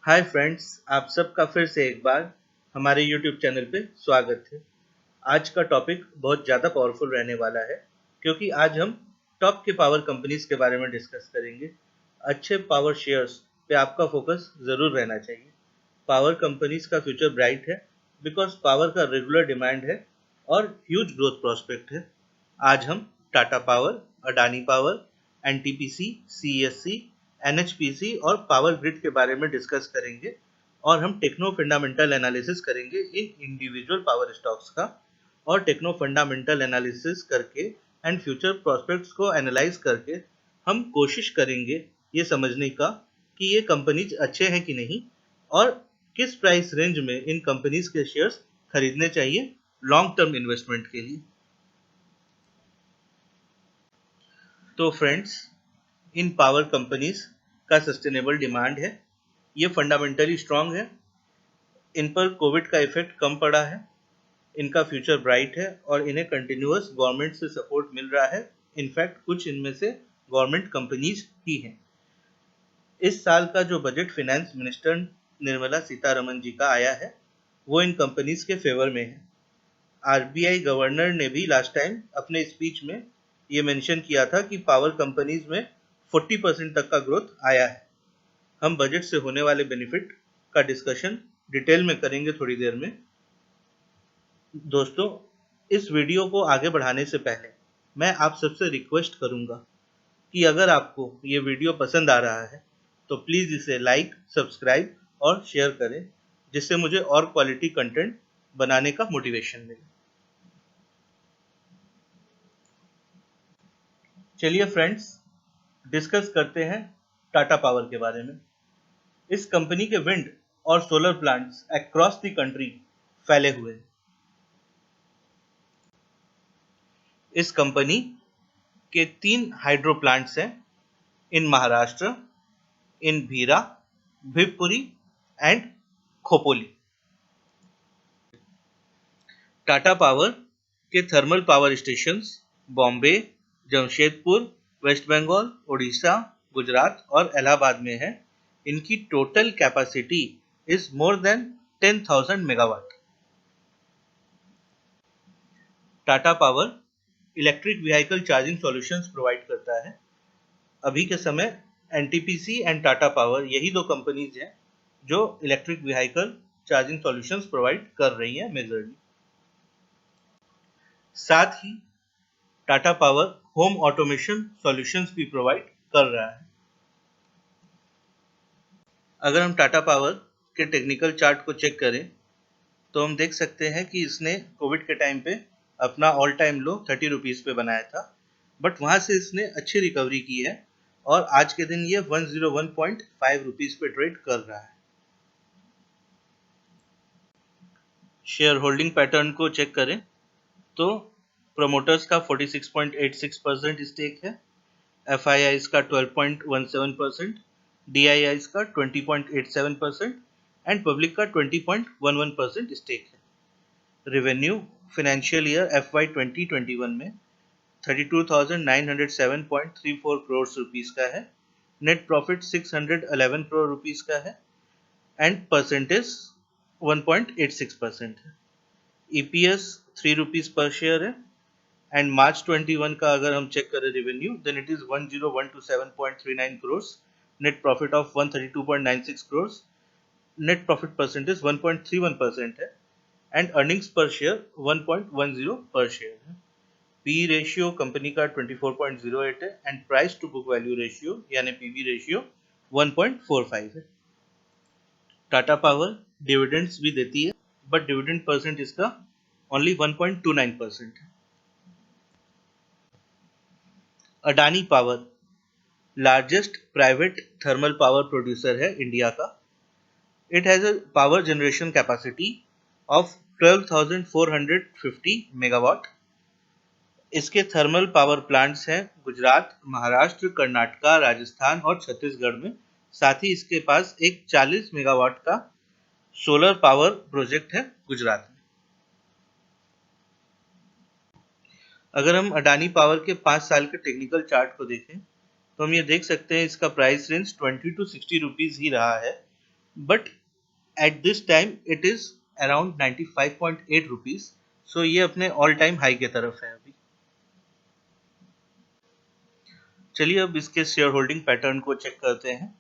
Hi friends, आप सबका फिर से एक बार हमारे यूट्यूब चैनल पे स्वागत है। आज का टॉपिक बहुत ज़्यादा पावरफुल रहने वाला है क्योंकि आज हम टॉप के पावर कंपनीज के बारे में डिस्कस करेंगे। अच्छे पावर शेयर्स पे आपका फोकस ज़रूर रहना चाहिए। पावर कंपनीज का फ्यूचर ब्राइट है बिकॉज पावर का रेगुलर डिमांड है और ह्यूज ग्रोथ प्रोस्पेक्ट है। आज हम Tata power, Adani power, NTPC, CSC, NHPC और पावर ग्रिड के बारे में डिस्कस करेंगे और हम टेक्नो फंडामेंटल एनालिसिस करेंगे इन इंडिविजुअल पावर स्टॉक्स का। और टेक्नो फंडामेंटल एनालिसिस करके एंड फ्यूचर प्रोस्पेक्ट्स को एनालाइज करके हम कोशिश करेंगे ये समझने का कि ये कंपनीज अच्छे हैं कि नहीं और किस प्राइस रेंज में इन कंपनीज के शेयर्स खरीदने चाहिए लॉन्ग टर्म इन्वेस्टमेंट के लिए। तो फ्रेंड्स, इन पावर कंपनीज का सस्टेनेबल डिमांड है, ये फंडामेंटली स्ट्रांग है, इन पर कोविड का इफेक्ट कम पड़ा है, इनका फ्यूचर ब्राइट है और इन्हें कंटिन्यूअस गवर्नमेंट से सपोर्ट मिल रहा है। इनफैक्ट कुछ इनमें से गवर्नमेंट कंपनीज ही हैं। इस साल का जो budget finance minister Nirmala Sitharaman ji का आया है वो इन कंपनीज के फेवर में है। आरबीआई गवर्नर ने भी लास्ट टाइम अपने स्पीच में ये मेंशन किया था कि पावर कंपनीज में 40% तक का ग्रोथ आया है। हम बजट से होने वाले बेनिफिट का डिस्कशन डिटेल में करेंगे थोड़ी देर में। दोस्तों, इस वीडियो को आगे बढ़ाने से पहले मैं आप सबसे रिक्वेस्ट करूंगा कि अगर आपको ये वीडियो पसंद आ रहा है तो प्लीज़ इसे लाइक, सब्सक्राइब और शेयर करें जिससे मुझे और क्वालिटी कंटेंट बनाने का मोटिवेशन मिले। चलिए फ्रेंड्स, डिस्कस करते हैं टाटा पावर के बारे में। इस कंपनी के विंड और solar plants across the country फैले हुए हैं। इस कंपनी के 3 हाइड्रो प्लांट्स हैं in Maharashtra, in Bhira, Bhivpuri and Khopoli. Tata power के thermal power stations Bombay, Jamshedpur, West Bengal, Orissa, Gujarat और इलाहाबाद में है। इनकी total capacity is more than 10,000 megawatt. Tata power electric vehicle charging solutions provide करता है। अभी के समय एनटीपीसी एंड टाटा पावर यही दो कंपनीज हैं जो electric vehicle charging solutions provide कर रही हैं मेजरली। साथ ही Tata Power home automation solutions भी प्रोवाइड कर रहा है। अगर हम टाटा पावर के टेक्निकल चार्ट को चेक करें तो हम देख सकते हैं कि इसने कोविड के टाइम पे अपना ऑल टाइम लो 30 रुपीज़ पे बनाया था, बट वहाँ से इसने अच्छी रिकवरी की है और आज के दिन ये 101.5 रुपीज़ पे ट्रेड कर रहा है। शेयर होल्डिंग पैटर्न को चेक करें तो प्रोमोटर्स का 46.86% स्टेक है, एफआईआईज का 12.17%, डीआईआईज का 20.87% एंड पब्लिक का 20.11% स्टेक है। रेवेन्यू फाइनेंशियल ईयर FY 2021 में 32,907.34 करोड़ रुपीस का है, नेट प्रॉफिट 611 करोड़ रुपीस का है एंड परसेंटेज 1.86% है। EPS 3 रुपीज पर शेयर है एंड मार्च 21 का अगर हम चेक करें revenue then it is 10127.39 crore, net profit of 132.96 crore, net profit percentage 1.31% है एंड अर्निंग्स पर शेयर 1.10 पर शेयर है। पी रेशियो कंपनी का 24.08 है and price to book value ratio यानी पीबी रेशियो 1.45 है। टाटा पावर डिविडेंड्स भी देती है बट डिविडेंड परसेंट इसका ओनली 1.29% है। Adani power largest private thermal power producer है इंडिया का। It has a power generation capacity of 12,450 megawatt. इसके थर्मल पावर प्लांट्स हैं गुजरात, महाराष्ट्र, कर्नाटका, राजस्थान और छत्तीसगढ़ में। साथ ही इसके पास एक 40 मेगावाट का सोलर पावर प्रोजेक्ट है गुजरात में। अगर हम अडानी पावर के 5 साल के टेक्निकल चार्ट को देखें तो हम ये देख सकते हैं इसका प्राइस रेंज 20 to 60 रुपीज़ ही रहा है, but at this time it is around 95.8 rupees. So ये अपने ऑल टाइम हाई की तरफ है अभी। चलिए अब इसके शेयर होल्डिंग पैटर्न को चेक करते हैं।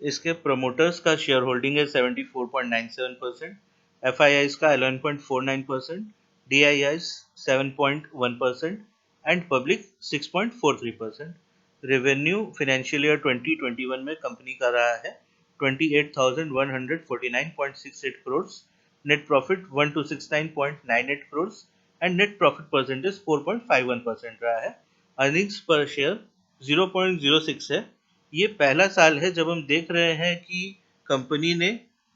इसके प्रोमोटर्स का शेयर होल्डिंग है 74.97%, FIIs का 11.49%, DIIs 7.1% and public 6.43%। Revenue financial year 2021 में कंपनी का रहा है 28,149.68 crore, net profit 1269.98 crore and net profit percentage 4.51% रहा है। अर्निंग्स पर शेयर 0.06 है। ये पहला साल है जब हम देख रहे हैं कि कंपनी ने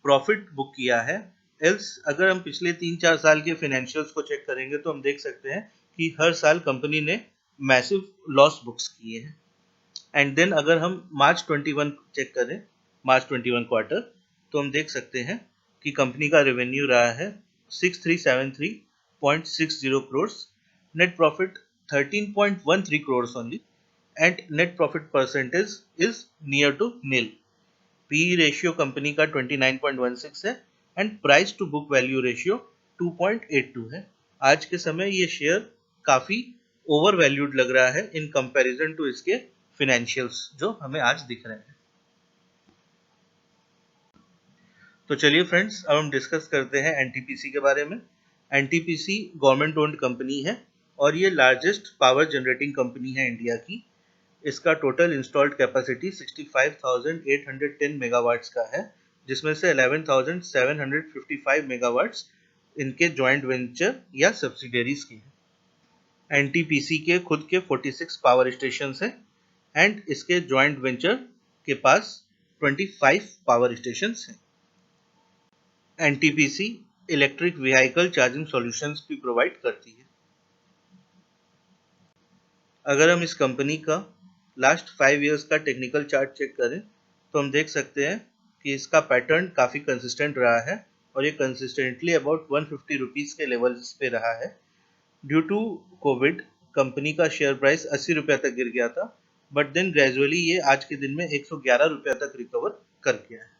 प्रॉफिट बुक किया है। एल्स अगर हम पिछले 3-4 साल के फाइनेंशियल्स को चेक करेंगे तो हम देख सकते हैं कि हर साल कंपनी ने मैसिव लॉस बुक्स किए हैं। एंड देन अगर हम मार्च 21 चेक करें, मार्च 21 क्वार्टर, तो हम देख सकते हैं कि कंपनी का रेवेन्यू रहा है 6373.60 crore, net profit 13.13 crore only and net profit percentage is near to nil. PE ratio company का 29.16 है and price to book value ratio 2.82 है। आज के समय ये शेयर काफी ओवर वैल्यूड लग रहा है इन कंपैरिजन टू इसके फाइनेंशियल्स जो हमें आज दिख रहे हैं। तो चलिए फ्रेंड्स, अब हम डिस्कस करते हैं एनटीपीसी के बारे में। एनटीपीसी गवर्नमेंट ओन्ड कंपनी है और ये लार्जेस्ट पावर जनरेटिंग कंपनी है इंडिया की। इसका टोटल इंस्टॉल्ड कैपेसिटी 65,810 मेगावाट्स का है, जिसमें से 11,755 मेगावाट्स इनके जॉइंट वेंचर या सब्सिडरीज के हैं। एनटीपीसी के खुद के 46 पावर स्टेशन हैं एंड इसके जॉइंट वेंचर के पास 25 पावर स्टेशन हैं। NTPC electric vehicle charging solutions भी प्रोवाइड करती है। अगर हम इस कंपनी का लास्ट 5 इयर्स का टेक्निकल चार्ट चेक करें तो हम देख सकते हैं कि इसका पैटर्न काफ़ी कंसिस्टेंट रहा है और ये कंसिस्टेंटली अबाउट 150 रुपीज़ के लेवल्स पे रहा है। ड्यू टू कोविड कंपनी का शेयर प्राइस 80 रुपये तक गिर गया था, बट देन ग्रेजुअली ये आज के दिन में 111 रुपये तक रिकवर कर गया है।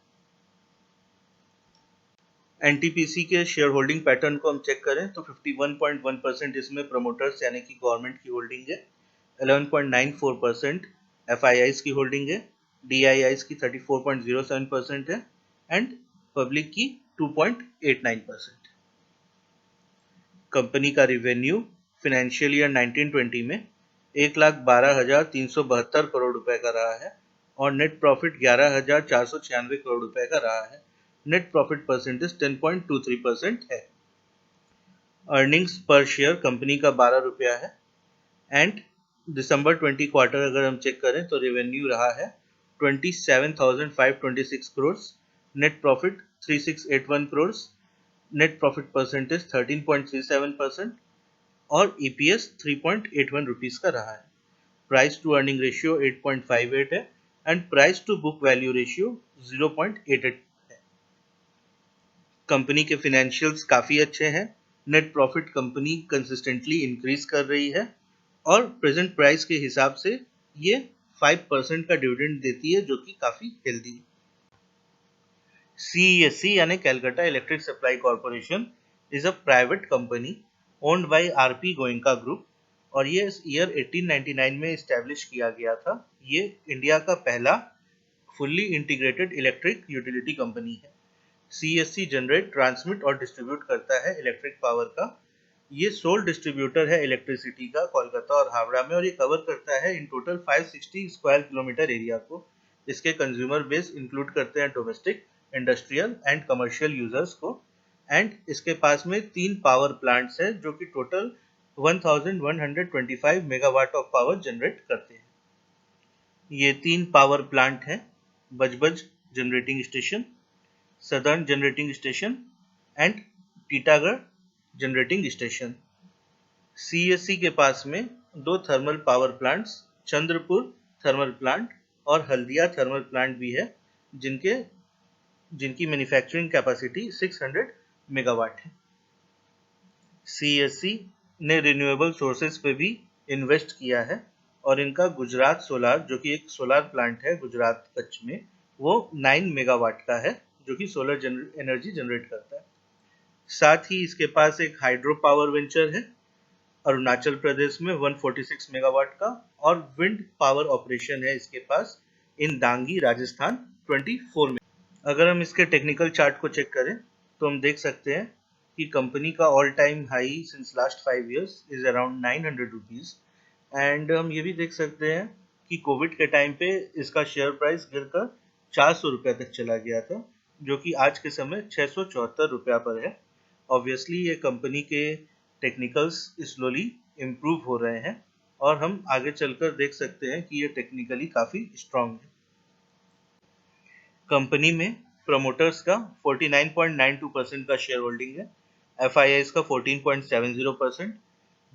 एनटीपीसी के शेयर होल्डिंग पैटर्न को हम चेक करें तो 51.1% इसमें प्रोमोटर्स यानी कि गवर्नमेंट की होल्डिंग है, 11.94% FIIs की होल्डिंग है, DIIs की 34.07% है एंड पब्लिक की 2.89%। कंपनी का रिवेन्यू फाइनेंशियल ईयर 1920 में 1,12,372 करोड़ रुपए का रहा है और नेट प्रॉफिट 11,496 करोड़ रुपए का रहा है। नेट प्रॉफिट परसेंटेज 10.23% है। अर्निंग्स पर शेयर कंपनी का 12 रुपया है एंड दिसंबर 20 क्वार्टर अगर हम चेक करें तो रेवेन्यू रहा है 27,526 crore, net profit 3681 crore, net profit percentage 13.37% और EPS 3.81 रुपीज का रहा है। प्राइस टू अर्निंग रेशियो 8.58 है and price to book value ratio 0.88 है। कंपनी के फाइनेंशियल्स काफ़ी अच्छे हैं। Net profit company consistently increase कर रही है और प्रेजेंट प्राइस के हिसाब से ये 5% का डिविडेंड देती है जो कि काफ़ी हेल्दी है। CESC यानी Calcutta electric supply corporation is a private company owned by RP Goenka group और ये ईयर 1899 में इस्टेब्लिश किया गया था। ये इंडिया का पहला fully integrated electric utility company है। CESC जनरेट, ट्रांसमिट और डिस्ट्रीब्यूट करता है इलेक्ट्रिक पावर का। ये सोल डिस्ट्रीब्यूटर है इलेक्ट्रिसिटी का कोलकाता और हावड़ा में और ये कवर करता है in total 560 square kilometre area को। इसके कंज्यूमर बेस इंक्लूड करते हैं domestic, industrial and commercial users को एंड इसके पास में 3 पावर प्लांट्स हैं जो कि total 1125 megawatt of power generate करते हैं। ये 3 पावर प्लांट हैं Budge Budge generating station, southern generating station and Titagarh generating station. CESC के पास में 2 thermal power plants, Chandrapur thermal plant और हल्दिया थर्मल प्लांट भी है जिनकी मैन्युफैक्चरिंग कैपेसिटी 600 मेगावाट है। CESC ने रिन्यूएबल सोर्सेज पे भी इन्वेस्ट किया है और इनका गुजरात सोलार जो कि एक सोलार प्लांट है गुजरात कच्छ में, वो 9 मेगावाट का है जो कि सोलर एनर्जी जनरेट करता है। साथ ही इसके पास एक हाइड्रो पावर वेंचर है अरुणाचल प्रदेश में 146 मेगावाट का, और विंड पावर ऑपरेशन है इसके पास इन दांगी राजस्थान 24 में। अगर हम इसके टेक्निकल चार्ट को चेक करें तो हम देख सकते हैं कि कंपनी का all time high since last 5 years is around 900 rupees. And हम ये भी देख सकते हैं कि कोविड के टाइम पे इसका शेयर प्राइस गिरकर 400 रुपये तक चला गया था, जो कि आज के समय 674 रुपया पर है। ऑब्वियसली ये कंपनी के टेक्निकल्स स्लोली इम्प्रूव हो रहे हैं और हम आगे चलकर देख सकते हैं कि ये टेक्निकली काफ़ी स्ट्रांग है। कंपनी में प्रमोटर्स का 49.92% का शेयर होल्डिंग है, FIIs का 14.70%,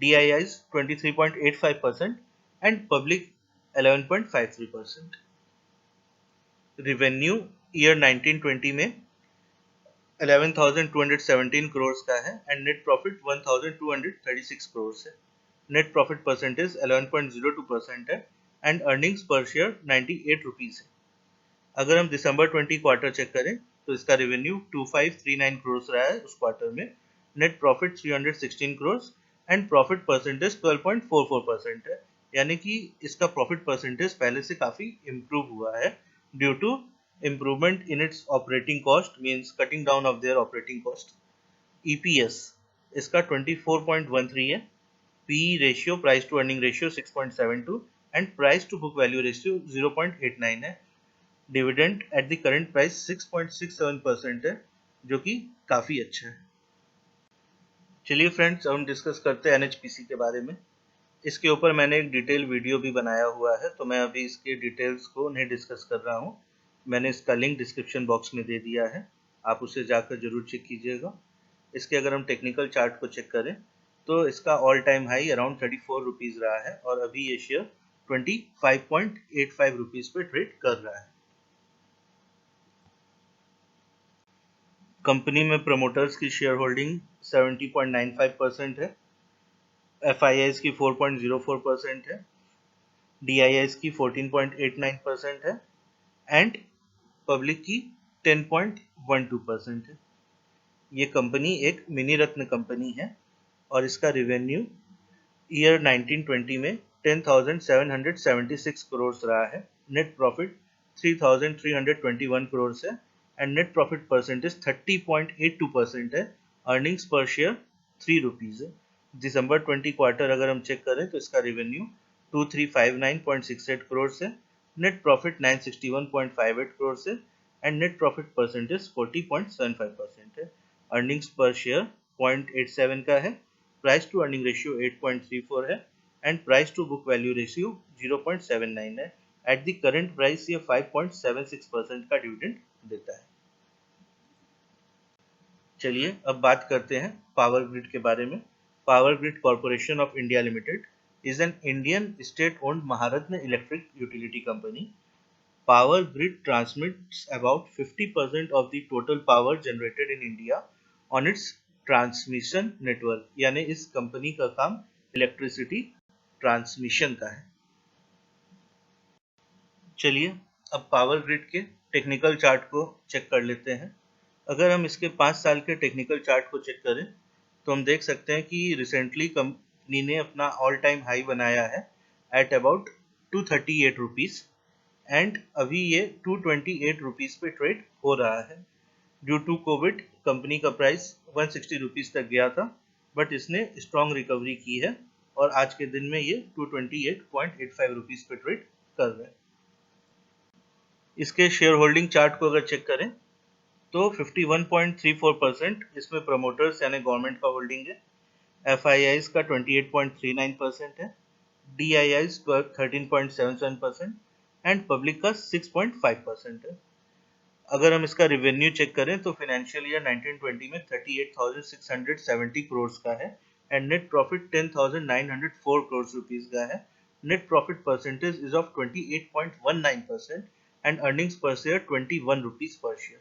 DIIs 23.85% and public 11.53%। Revenue year 1920 में 11,217 करोड़ का है एंड नेट प्रॉफिट 1,236 करोड़ है। नेट प्रॉफिट परसेंटेज 11.02% है and earnings per share 98 rupees है। अगर हम दिसंबर 20 क्वार्टर चेक करें तो इसका रेवेन्यू 2539 करोड़ रहा है उस क्वार्टर में, net profit 316 crore and profit percentage 12.44% है, यानी कि इसका प्रॉफिट परसेंटेज पहले से काफी इम्प्रूव हुआ है due to improvement in its operating cost, means cutting down of their operating cost. EPS इसका 24.13 है, PE ratio price to earning ratio 6.72 and price to book value ratio 0.89 है। Dividend at the current price 6.67% है, जो कि काफ़ी अच्छा है। चलिए फ्रेंड्स, अब हम डिस्कस करते हैं NHPC के बारे में। इसके ऊपर मैंने एक डिटेल वीडियो भी बनाया हुआ है, तो मैं अभी इसके डिटेल्स को नहीं डिस्कस कर रहा हूँ। मैंने इसका लिंक डिस्क्रिप्शन बॉक्स में दे दिया है, आप उसे जाकर जरूर चेक कीजिएगा। इसके अगर हम टेक्निकल चार्ट को चेक करें तो इसका all time high around 34 rupees रहा है और अभी ये शेयर 25.85 रुपीज़ पे ट्रेड कर रहा है। कंपनी में प्रमोटर्स की शेयर होल्डिंग 70.95% है, FIIs की 4.04% है, DIIs की 14.89% है एंड पब्लिक की 10.12% है। ये कंपनी एक मिनी रत्न कंपनी है और इसका रिवेन्यू ईयर 1920 में 10,776 करोड़ रहा है, नेट प्रॉफिट 3,321 करोड़ है एंड नेट प्रॉफिट परसेंटेज 30.82% है। अर्निंग्स पर शेयर 3 रुपीज़ है। दिसंबर 20 क्वार्टर अगर हम चेक करें तो इसका रिवेन्यू 2359.68 करोड़ है, नेट प्रॉफिट 961.58 करोड़ है एंड नेट प्रॉफिट परसेंटेज 40.75% है। अर्निंग्स पर शेयर 0.87 का है, प्राइस टू अर्निंग रेशियो 8.34 है and price to book value ratio 0.79 है। एट द करंट प्राइस ये 5.76% का डिविडेंड देता है। चलिए अब बात करते हैं पावर ग्रिड के बारे में। Power grid corporation of India limited is an Indian state-owned Maharatna electric utility company. Power Grid transmits about 50% of the total power generated in India on its transmission network. यानी इस company का काम electricity transmission का है। चलिए अब power grid के technical chart को चेक कर लेते हैं। अगर हम इसके 5 साल के टेक्निकल चार्ट को चेक करें तो हम देख सकते हैं कि रिसेंटली कंपनी ने अपना ऑल टाइम हाई बनाया है एट अबाउट 238 रुपीज़ एंड अभी ये 228 रुपीज़ पे ट्रेड हो रहा है। ड्यू टू कोविड कंपनी का प्राइस 160 रुपीज़ तक गया था, बट इसने स्ट्रॉन्ग रिकवरी की है और आज के दिन में ये 228.85 रुपीज़ पे ट्रेड कर रहा है। इसके शेयर होल्डिंग चार्ट को अगर चेक करें तो 51.34% इसमें प्रमोटर्स यानी गवर्नमेंट का होल्डिंग है, FIIs का 28.39% है, DIIs 13.77% एंड पब्लिक का 6.5% है। अगर हम इसका रिवेन्यू चेक करें तो फाइनेंशियल ईयर 1920 में 38,670 करोड़ का है and net profit 10,904 crore rupees का है। Net profit percentage is of 28.19% and earnings per share 21 rupees पर शेयर।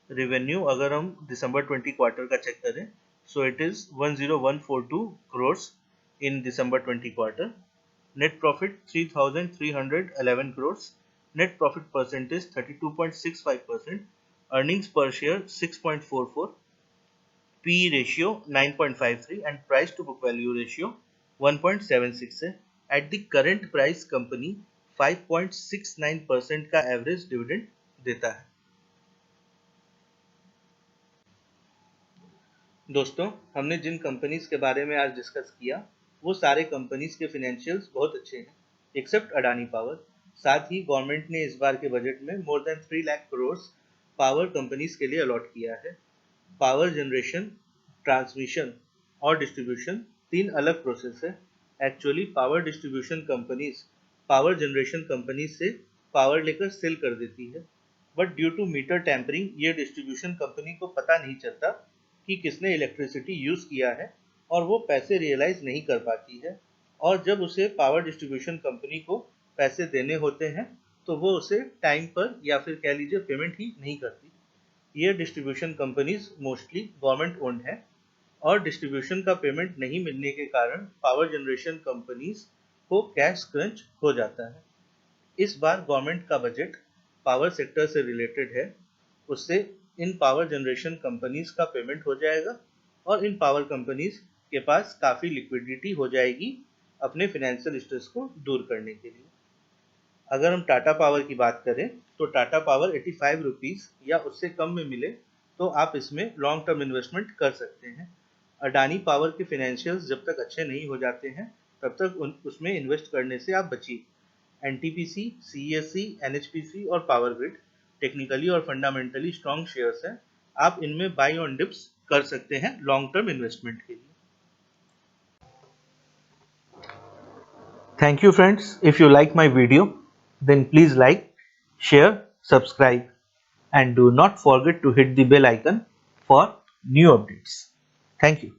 रेवेन्यू अगर हम दिसंबर 20 क्वार्टर का चेक करें so it is 10142 crore in December 20 quarter. Net profit 3,311 crore, net profit percentage 32.65%, earnings per share 6.44, PE ratio 9.53 and price to book value ratio 1.76 है। At the current price company 5.69% का average dividend देता है। दोस्तों, हमने जिन companies के बारे में आज डिस्कस किया वो सारे कंपनीज के फिनेंशियल्स बहुत अच्छे हैं एक्सेप्ट अडानी पावर। साथ ही गवर्नमेंट ने इस बार के बजट में more than 3 lakh crore power companies के लिए अलॉट किया है। पावर जनरेशन, ट्रांसमिशन और डिस्ट्रीब्यूशन 3 अलग प्रोसेस है। Actually power distribution companies power generation companies से पावर लेकर सेल कर देती है, but due to meter tampering ये डिस्ट्रीब्यूशन कंपनी को पता नहीं चलता कि किसने इलेक्ट्रिसिटी यूज किया है और वो पैसे रियलाइज नहीं कर पाती है, और जब उसे पावर डिस्ट्रीब्यूशन कंपनी को पैसे देने होते हैं तो वो उसे टाइम पर या फिर कह लीजिए पेमेंट ही नहीं करती। ये distribution companies mostly government owned है और डिस्ट्रीब्यूशन का पेमेंट नहीं मिलने के कारण पावर जनरेशन कंपनीज को कैश क्रंच हो जाता है। इस बार गवर्नमेंट का बजट पावर सेक्टर से रिलेटेड है, उससे इन पावर जनरेशन कंपनीज का पेमेंट हो जाएगा और इन पावर कंपनीज के पास काफ़ी लिक्विडिटी हो जाएगी अपने फिनेंशियल स्ट्रेस को दूर करने के लिए। अगर हम टाटा पावर की बात करें तो टाटा पावर 85 रुपीज़ या उससे कम में मिले तो आप इसमें लॉन्ग टर्म इन्वेस्टमेंट कर सकते हैं। अडानी पावर के फिनेंशियल्स जब तक अच्छे नहीं हो जाते हैं तब तक उसमें इन्वेस्ट करने से आप बचिए। एनटीपीसी, सीईएससी, एनएचपीसी और पावर ग्रिड टेक्निकली और फंडामेंटली स्ट्रॉन्ग शेयर्स हैं। आप इनमें बाई ऑन डिप्स कर सकते हैं लॉन्ग टर्म इन्वेस्टमेंट के लिए। Thank you friends. If you like my video then please like, share, subscribe and do not forget to hit the bell icon for new updates. Thank you.